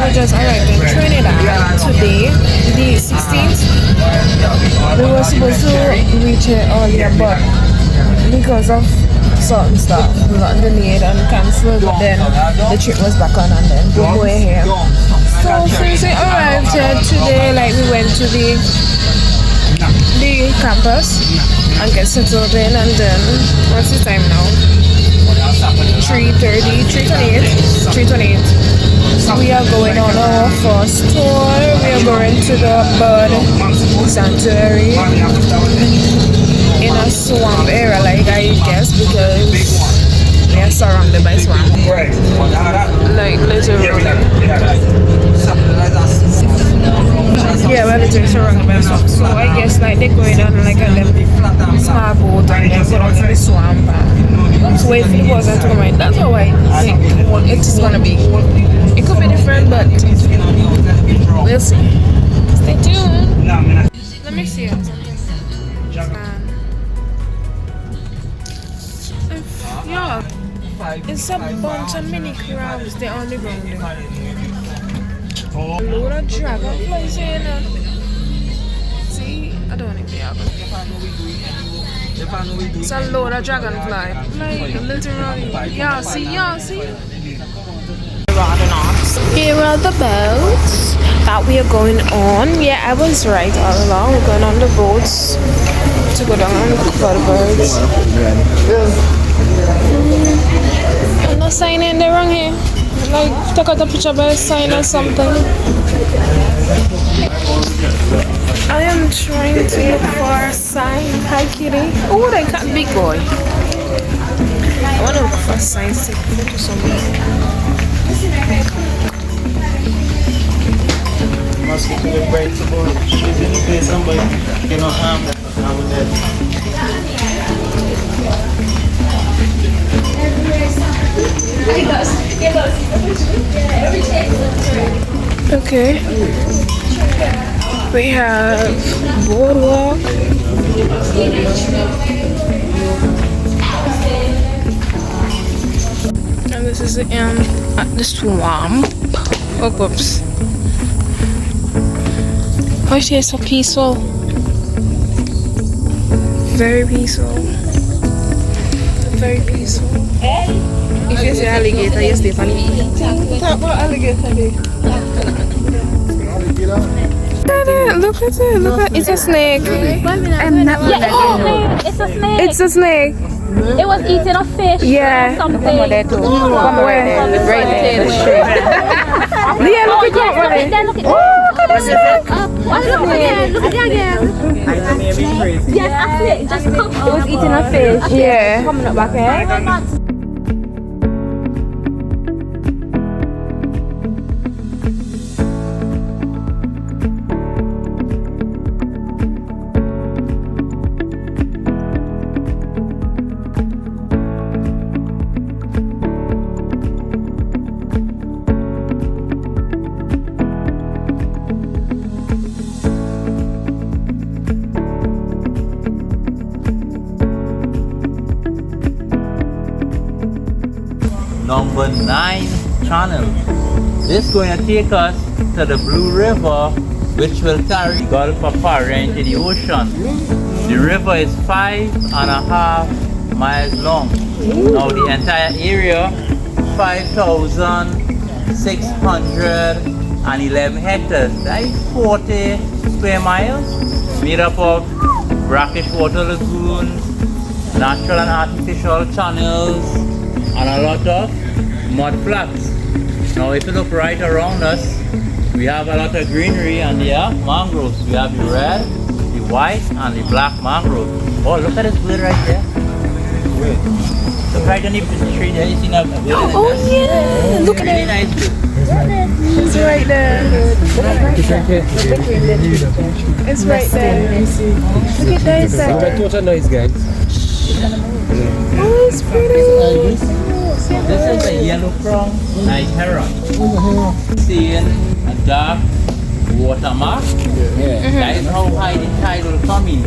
we just arrived in Trinidad today, the 16th. We were supposed to reach here earlier, but because of certain stuff, we got delayed and cancelled. But then the trip was back on, and then we're here. So since we arrived here today, like we went to the campus and get settled in, and then what's the time now? 3:28. So we are going on our first tour. We are going to the bird sanctuary in a swamp area, like I guess, because we are surrounded by swamp. Like literally. Yeah, we're literally surrounded by swamp. So I guess like they're going on like a small boat and then go down to the swamp. So wait for the person to come in. That's how I think it's gonna be. It could be different, but we'll see. Stay tuned. Let me see something. Yeah, it's a bunch of mini crabs. They're on the ground. A load of dragonflies here now. See, I don't want to be out. It's a load of dragonfly. Like literally. Yeah, see. Here are the boats that we are going on. Yeah, I was right all along. We're going on the boats to go down and look for the birds. And the sign in there wrong here. Like, take out a picture by a sign or something. I am trying to look for a sign. Hi, kitty. Oh, that cat, big boy. I want to look for a sign to take photos of me. Must get to the break to board. She's in the place, somebody cannot harm that. Okay. We have boardwalk. And this is the end at the swamp. Oh, whoops. Oh, it is so peaceful. Very peaceful. Very peaceful. If you see alligator, you stay funny. Talk about alligator day. Look at it. It's a snake. I'm not it's a snake. It's a snake. It was eating a fish. Yeah. Or something. Where? Right there. Yeah, look at that one. Look at Oh, look at the snake. Look again. Yes, a snake. Just come. It was eating a fish. Yeah. Coming up back here. Number 9 channel. This is going to take us to the Blue River, which will carry Gulf of Paria into the ocean. The river is 5.5 miles long. Now the entire area, 5,611 hectares. That is 40 square miles, made up of brackish water lagoons, natural and artificial channels, and a lot of mud flats. Now if you look right around us, we have a lot of greenery and there mangroves. We have the red, the white and the black mangrove. Oh, look at this bird right there. Look right on the tree there, you see that bird? Oh yeah, look at really it. nice bird. It's right there. It's right there. Look at that. It's like, Total noise, guys. oh, it's pretty. This is a yellow prong night heron. Seeing a dark watermark. That is how high the tide will come in.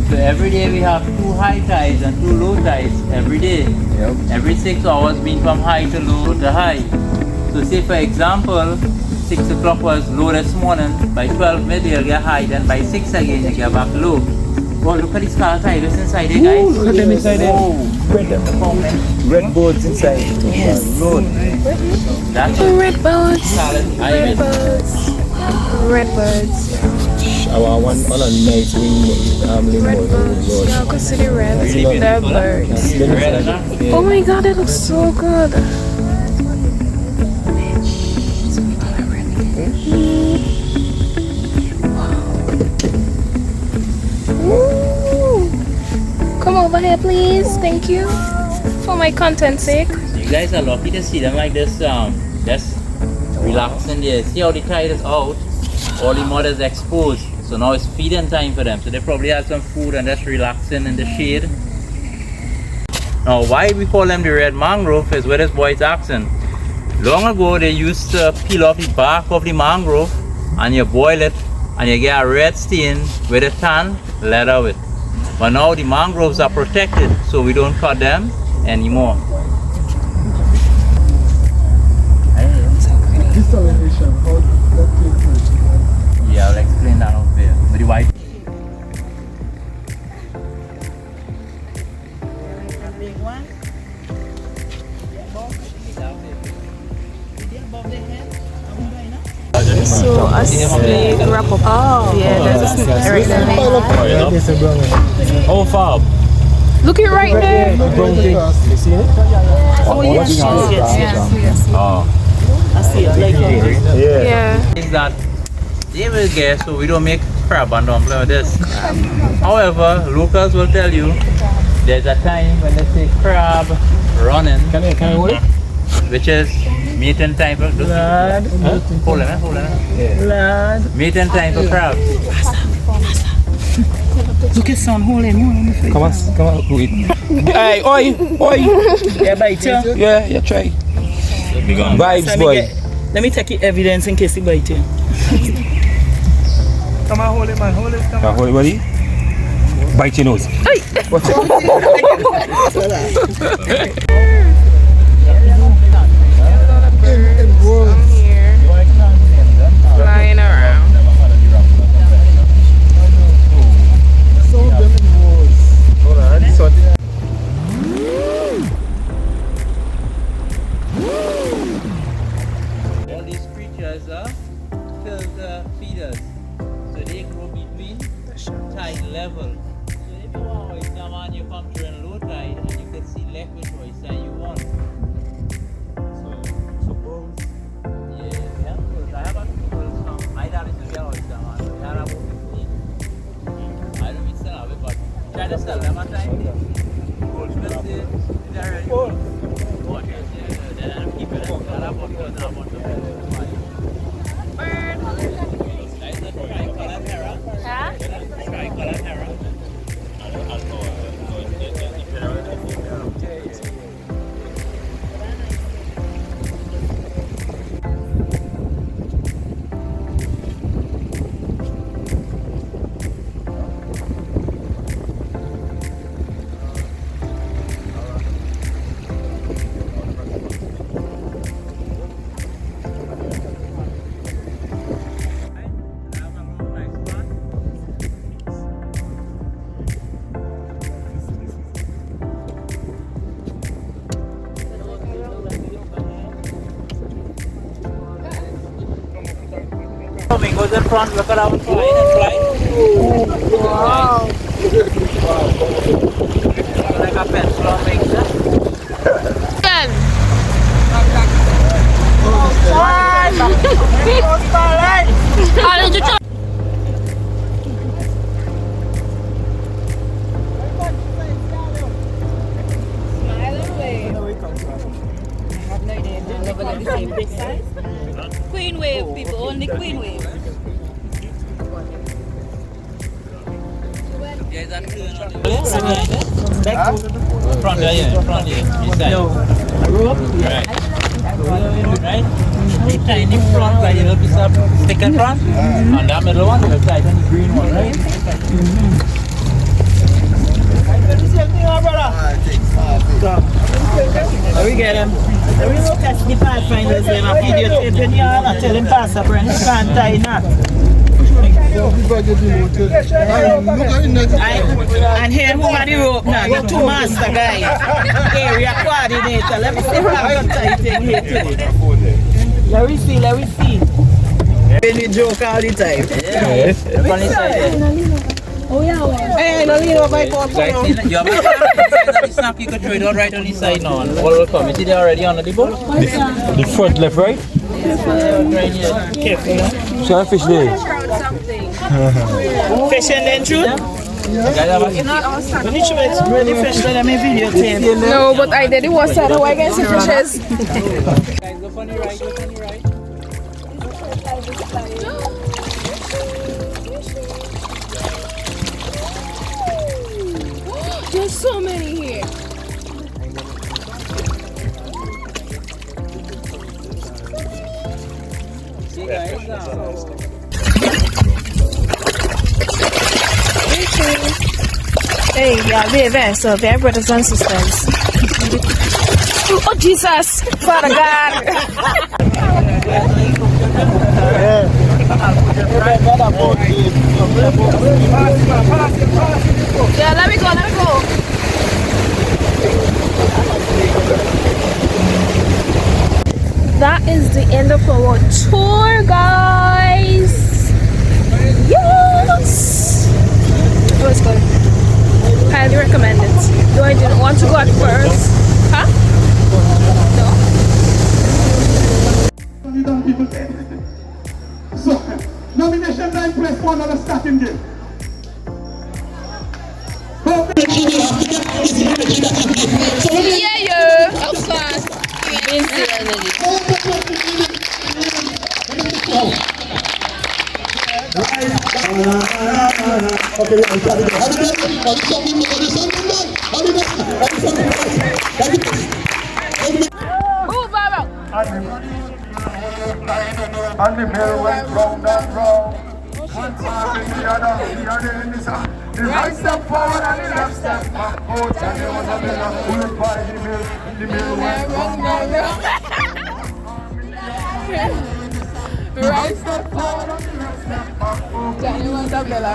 So every day we have 2 high tides and 2 low tides every day. Every 6 hours being from high to low to high. So say for example, 6 o'clock was low this morning. By 12 midday you'll get high. Then by 6 again you get back low. Oh, look at these scarlet tigers inside there, guys. Ooh, look at them inside there. Red birds inside. Yes. That's Red birds. scarlet Red tigers. birds. Red birds. I want one on a nice wing Red birds. Yeah, I could see the red. Really They're beautiful. birds. Red, huh? Oh my god, it looks so good. Ooh. Come over here, please. Thank you. For my content's sake. You guys are lucky to see them like this. Just relaxing there. See how the tide is out. All the mud is exposed. So now it's feeding time for them. So they probably have some food and just relaxing in the shade. Now why we call them the red mangrove is where this boy is asking. Long ago they used to peel off the bark of the mangrove and you boil it and you get a red stain with a tan leather with. But now the mangroves are protected so we don't cut them anymore. Yeah, I'll explain that out there. With the white. So a snake wrap up. Oh. Yeah, there's a snake right there. Oh, fab. Look it right there. Brown thing. You see it? Oh yes. Oh. Yeah. Is that they will get so we don't make crab and dumpling with this. However, locals will tell you there's a time when they say crab running, Can I hold it? which is mating time for Lad. hold it. Lad. Mating time for crab. Look at son, hold him. Come on, do it. Hey, oi. Yeah, bite you. Yeah, try. Vibes, boy. Let me take your evidence in case he bite you. Come on, hold it, buddy. Bite your nose. Watch it. I'm here flying around. All these creatures are filter feeders. So they grow between tide level. So if you want oyster man, you come during low tide and you can select which oyster you want. Yeah, because I have a people from my dad is to be an oyster man. So they are about 15. I don't mean sell it, but try to sell them at time. Gold expensive, they're ready. Watch it, then I'm keeping it. They're about to go down, about to go down. Tricolor Hera. Flamingos in front, look at how it's flying and flying. Wow. Like a pencil on makes it. Again. Queen wave, people, only queen wave. Front there, yeah, front here. This side. Right. Right? The tiny front, like a little piece of stick in front. And that middle one, the side, and the green one, right? Let me get him. We look at the pathfinders them and videotaping y'all and tell him Pastor Brent he can't tie knot. And here who are the rope now? The two master guys. Area coordinator. Let me see if I can tie thing here today. Let me see. When we joke all the time. Oh yeah, well. Hey, no lean over my phone. Guys, you have a snap, you can throw it out right on the side now. And all will come. You see they already on the boat? The front left, right? Right here. Careful. So I fish there. Fish and then shoot? Guys, have a We need to explain the fish that I'm in videotape. No, but I did it was said how I can see fishes. guys, go on the right, go on the right. There's so many here. See guys, Hey, yeah, we're there, so they're brothers and sisters. Oh, Jesus! Father God! Yeah, let me go. That is the end of our tour, guys. Yes! It was good. Highly recommend it. Though I didn't want to go at first. Huh? No. So, nomination time press one on the starting game. Yeah. Of course. Oh, Baba. And the bell went round and round. One part in the other in the sun. The right step forward and the left step back. Out and there was a bell pulled by the mill. The mill went round and round. Right step forward and the left step back. Johnny wants a bella.